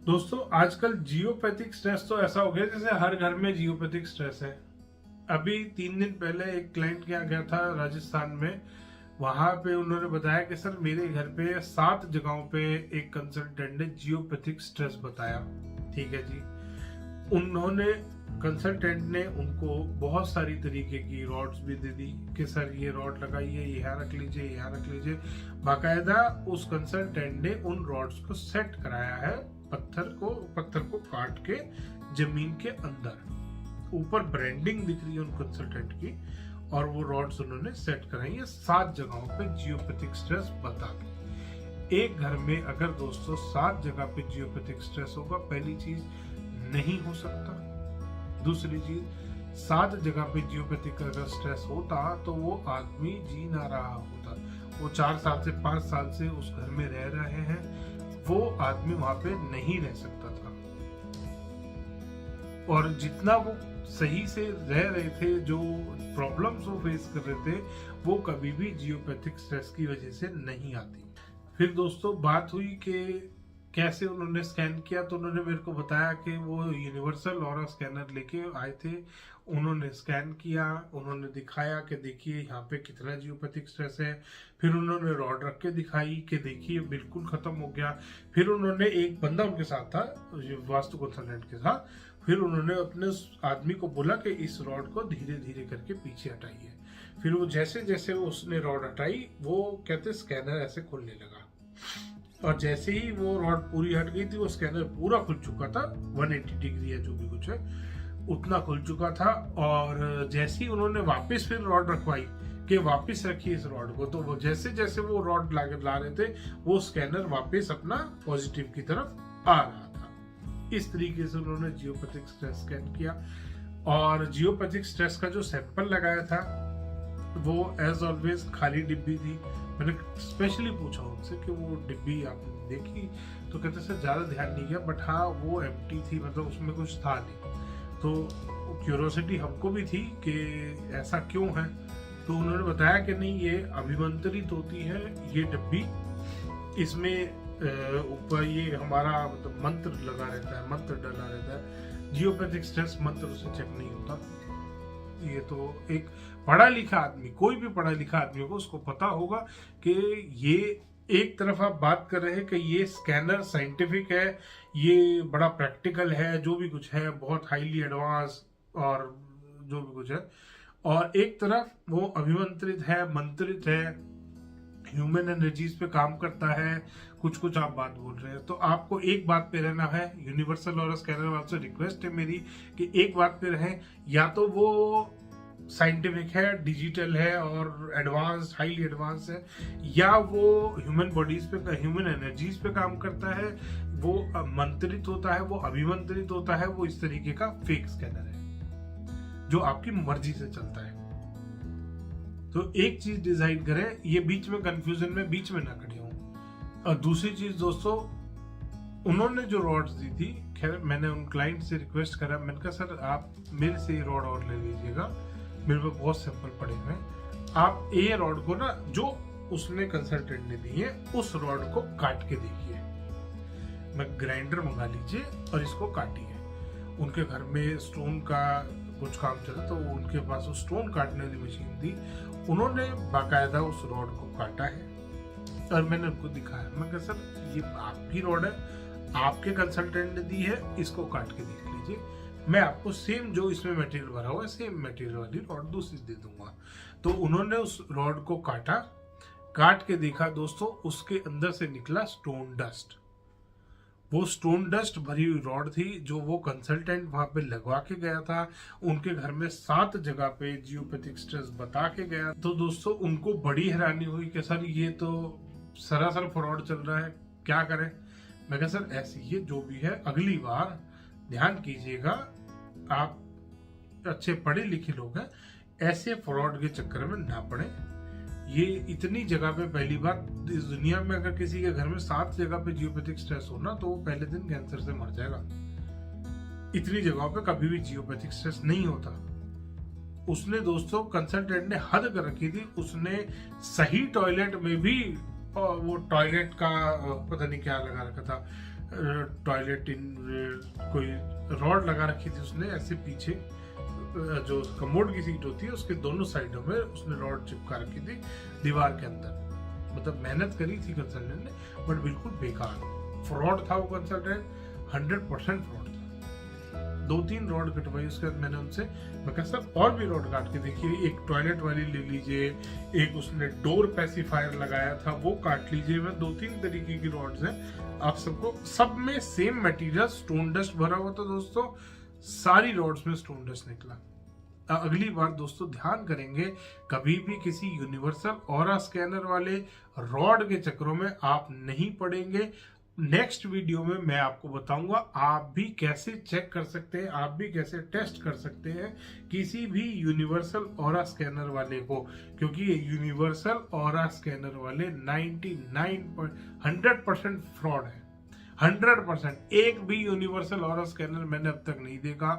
दोस्तों आजकल geopathic stress तो ऐसा हो गया जैसे हर घर में जियोपैथिक स्ट्रेस है। अभी 3 दिन पहले एक क्लाइंट के यहाँ गया था राजस्थान में। वहां पे उन्होंने बताया कि सर मेरे घर पे 7 जगहों पे एक कंसल्टेंट ने जियोपैथिक स्ट्रेस बताया। ठीक है जी। उन्होंने कंसल्टेंट ने उनको बहुत सारी तरीके की रॉड्स भी दे दी कि सर ये रॉड लगाइए, यहाँ रख लीजिए, यहाँ रख लीजिए। बाकायदा उस कंसल्टेंट ने उन रॉड्स को सेट कराया है पत्थर को काट के जमीन के अंदर। ऊपर ब्रांडिंग दिख रही है उन कंसल्टेंट की और वो रॉड्स उन्होंने सेट कराई है 7 जगहों पे जियोपैथिक स्ट्रेस बता के। एक घर में अगर दोस्तों 7 जगह पे जियोपैथिक स्ट्रेस होगा, पहली चीज नहीं हो सकता। दूसरी चीज 7 जगह पे जियोपैथिक अगर स्ट्रेस होता तो वो आदमी जी ना रहा होता। वो 4 साल से 5 साल से उस घर में रह रहे हैं, वो आदमी वहां पे नहीं रह सकता था। और जितना वो सही से रह रहे थे, जो प्रॉब्लम्स वो फेस कर रहे थे, वो कभी भी जियोपैथिक स्ट्रेस की वजह से नहीं आती। फिर दोस्तों बात हुई कि कैसे उन्होंने स्कैन किया, तो उन्होंने मेरे को बताया कि वो यूनिवर्सल ऑरा स्कैनर लेके आए थे। उन्होंने स्कैन किया, उन्होंने दिखाया कि देखिए यहाँ पे कितना जियोपैथिक स्ट्रेस है। फिर उन्होंने रॉड रख के दिखाई कि देखिए बिल्कुल खत्म हो गया। फिर उन्होंने, एक बंदा उनके साथ था वास्तु कंसल्टेंट के साथ, फिर उन्होंने अपने उस आदमी को बोला कि इस रॉड को धीरे धीरे करके पीछे हटाइए। फिर वो जैसे जैसे उसने रॉड हटाई, वो कहते स्कैनर ऐसे खुलने लगा। और जैसे ही वो रॉड पूरी हट गई थी, वो स्कैनर पूरा खुल चुका था। 180 डिग्री है जो भी कुछ है उतना खुल चुका था। और जैसे ही उन्होंने वापस फिर रॉड रखवाई कि वापस रखिए इस रॉड को, तो वो जैसे जैसे वो रॉड ला रहे थे, वो स्कैनर वापस अपना पॉजिटिव की तरफ आ रहा था। इस तरीके से उन्होंने जियोपैथिक स्ट्रेस स्कैन किया। और जियोपैथिक स्ट्रेस का जो सैंपल लगाया था वो एज ऑलवेज खाली डिब्बी थी। मैंने स्पेशली पूछा उनसे कि वो डिब्बी आपने देखी, तो कहते सर ज्यादा ध्यान नहीं गया, बट हाँ वो एम्प्टी थी, मतलब उसमें कुछ था नहीं। तो क्यूरोसिटी हमको भी थी कि ऐसा क्यों है। तो उन्होंने बताया कि नहीं, ये अभिमंत्रित होती है ये डिब्बी, इसमें ऊपर ये हमारा मतलब मंत्र लगा रहता है, मंत्र डला रहता है। जियोपैथिक स्ट्रेस मंत्र से चेक नहीं होता। ये तो एक पढ़ा लिखा आदमी, कोई भी पढ़ा लिखा आदमी होगा, उसको पता होगा कि ये एक तरफ आप बात कर रहे हैं कि ये स्कैनर साइंटिफिक है, ये बड़ा प्रैक्टिकल है, जो भी कुछ है बहुत हाईली एडवांस और जो भी कुछ है। और एक तरफ वो अभिमंत्रित है, मंत्रित है, ह्यूमन एनर्जीज पे काम करता है। कुछ कुछ आप बात बोल रहे हैं, तो आपको एक बात पे रहना है। यूनिवर्सल और स्कैनर वालों से रिक्वेस्ट है मेरी कि एक बात पे रहें, या तो वो साइंटिफिक है, डिजिटल है और एडवांस, हाईली एडवांस है, या वो ह्यूमन बॉडीज पे, ह्यूमन एनर्जीज पे काम करता है, वो मंत्रित होता है, वो अभिमंत्रित होता है, वो इस तरीके का फेक स्कैनर है जो आपकी मर्जी से चलता है। तो एक चीज डिसाइड करें, ये बीच में कंफ्यूजन में बीच में ना खड़े हों। और दूसरी चीज दोस्तों, उन्होंने जो रॉड्स दी थी, खैर मैंने उन क्लाइंट से रिक्वेस्ट करा, मैंने कहा सर आप मेरे से ये रॉड और ले लीजिएगा, मेरे पे बहुत सैंपल पड़े हुए हैं। आप ये रॉड को ना, जो उसने कंसल्टेंट ने दी है, उस रॉड को काट के देखिए। मैं ग्राइंडर मंगा लीजिए और इसको काटिए। उनके घर में स्टोन का कुछ काम चला, तो उनके पास वो स्टोन काटने वाली मशीन थी। उन्होंने बाकायदा उस रॉड को काटा है और मैंने उनको दिखाया। मैं कहा सर ये आपकी रॉड है, आपके कंसल्टेंट ने दी है, इसको काट के देख लीजिए। मैं आपको सेम जो इसमें मटेरियल भरा हुआ है, सेम मटेरियल वाली रॉड दूसरी दे दूंगा। तो उन्होंने उस रॉड को काटा, काट के देखा दोस्तों, उसके अंदर से निकला स्टोन डस्ट। वो स्टोन डस्ट भरी हुई रॉड थी जो वो कंसल्टेंट वहां पे लगवा के गया था। उनके घर में 7 जगह पे जियोपैथिक स्ट्रेस बता के गया। तो दोस्तों उनको बड़ी हैरानी हुई कि सर ये तो सरासर फ्रॉड चल रहा है, क्या करें। मैं कहा सर ऐसी ये जो भी है, अगली बार ध्यान कीजिएगा, आप अच्छे पढ़े लिखे लोग हैं, ऐसे फ्रॉड के चक्कर में ना पड़े। ये इतनी जगह पे, पहली बार इस दुनिया में अगर किसी के घर में 7 जगह पे जियोपैथिक स्ट्रेस हो ना, तो वो पहले दिन कैंसर से मर जाएगा। इतनी जगहों पे कभी भी जियोपैथिक स्ट्रेस नहीं होता। उसने दोस्तों, कंसल्टेंट ने हद कर रखी थी, उसने सही टॉयलेट में भी वो टॉयलेट का पता नहीं क्या लगा रखा था, टॉयलेट इन कोई रॉड लगा रखी थी उसने ऐसे पीछे, जो कमोड की सीट होती है उसके दोनों साइडों में उसने रॉड चिपका रखी थी दीवार के अंदर। मतलब मेहनत करी थी कंसल्टेंट ने, बट बिल्कुल बेकार फ्रॉड था वो कंसल्टेंट, 100% फ्रॉड था। 2-3 रॉड कटवाई उसके बाद मैंने उनसे, मैं कहा सर और भी रॉड काट के देखिए, एक टॉयलेट वाली ले लीजिए, एक उसने डोर पैसिफायर लगाया था वो काट लीजिए। मैं 2-3 तरीके की रॉड्स हैं आप सबको, सब में सेम मटेरियल स्टोन डस्ट भरा हुआ था दोस्तों, सारी रॉड्स में स्टोन डस्ट निकला। अगली बार दोस्तों ध्यान करेंगे, कभी भी किसी यूनिवर्सल ऑरा स्कैनर वाले रॉड के चक्रों में आप नहीं पड़ेंगे। नेक्स्ट वीडियो में मैं आपको बताऊंगा आप भी कैसे चेक कर सकते हैं, आप भी कैसे टेस्ट कर सकते हैं किसी भी यूनिवर्सल ऑरा स्कैनर वाले को, क्योंकि ये यूनिवर्सल ऑरा स्कैनर वाले 100% फ्रॉड है। 100% एक भी यूनिवर्सल ऑरा स्कैनर मैंने अब तक नहीं देखा।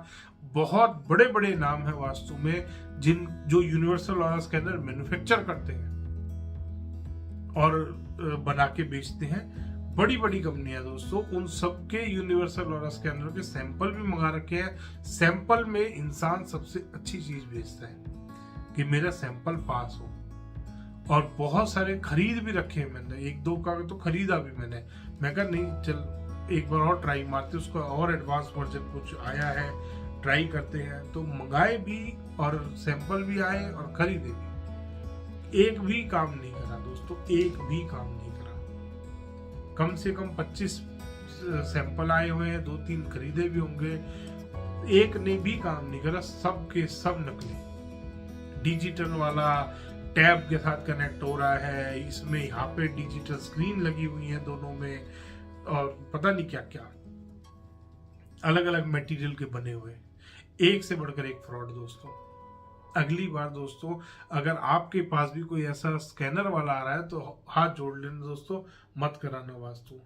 बहुत बड़े बड़े नाम है वास्तु में जो यूनिवर्सल ऑरा स्कैनर मैन्युफैक्चर करते हैं और बना के बेचते हैं, बड़ी बड़ी कंपनियां दोस्तों, उन सबके यूनिवर्सल ऑरा स्कैनर के सैंपल भी मंगा रखे हैं। सैंपल में इंसान सबसे अच्छी चीज भेजता है कि मेरा सैंपल पास हो, और बहुत सारे खरीद भी रखे हैं मैंने, 1-2 का तो खरीदा भी मैंने। मैं कहा नहीं चल एक बार और ट्राई मारते, उसका और एडवांस वर्जन कुछ आया है, ट्राई करते हैं। तो मंगाए भी और सैंपल भी आए और खरीदे भी, एक भी काम नहीं करा दोस्तों, एक भी काम नहीं करा। कम से कम 25 सैंपल आए हुए हैं, 2-3 खरीदे भी होंगे, एक ने भी काम नहीं करा, सब के सब नकली। डिजिटल वाला टैब के साथ कनेक्ट हो रहा है, इसमें यहाँ पे डिजिटल स्क्रीन लगी हुई है दोनों में, और पता नहीं क्या क्या अलग अलग मटेरियल के बने हुए, एक से बढ़कर एक फ्रॉड दोस्तों। अगली बार दोस्तों अगर आपके पास भी कोई ऐसा स्कैनर वाला आ रहा है तो हाथ जोड़ लेना दोस्तों, मत कराना वास्तु।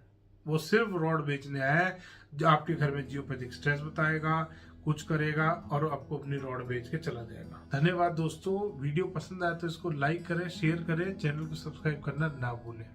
वो सिर्फ रॉड बेचने आया है, जो आपके घर में जियोपैथिक स्ट्रेस बताएगा, कुछ करेगा और आपको अपनी रॉड बेच के चला जाएगा। धन्यवाद दोस्तों, वीडियो पसंद आया तो इसको लाइक करें, शेयर करें, चैनल को सब्सक्राइब करना ना भूलें।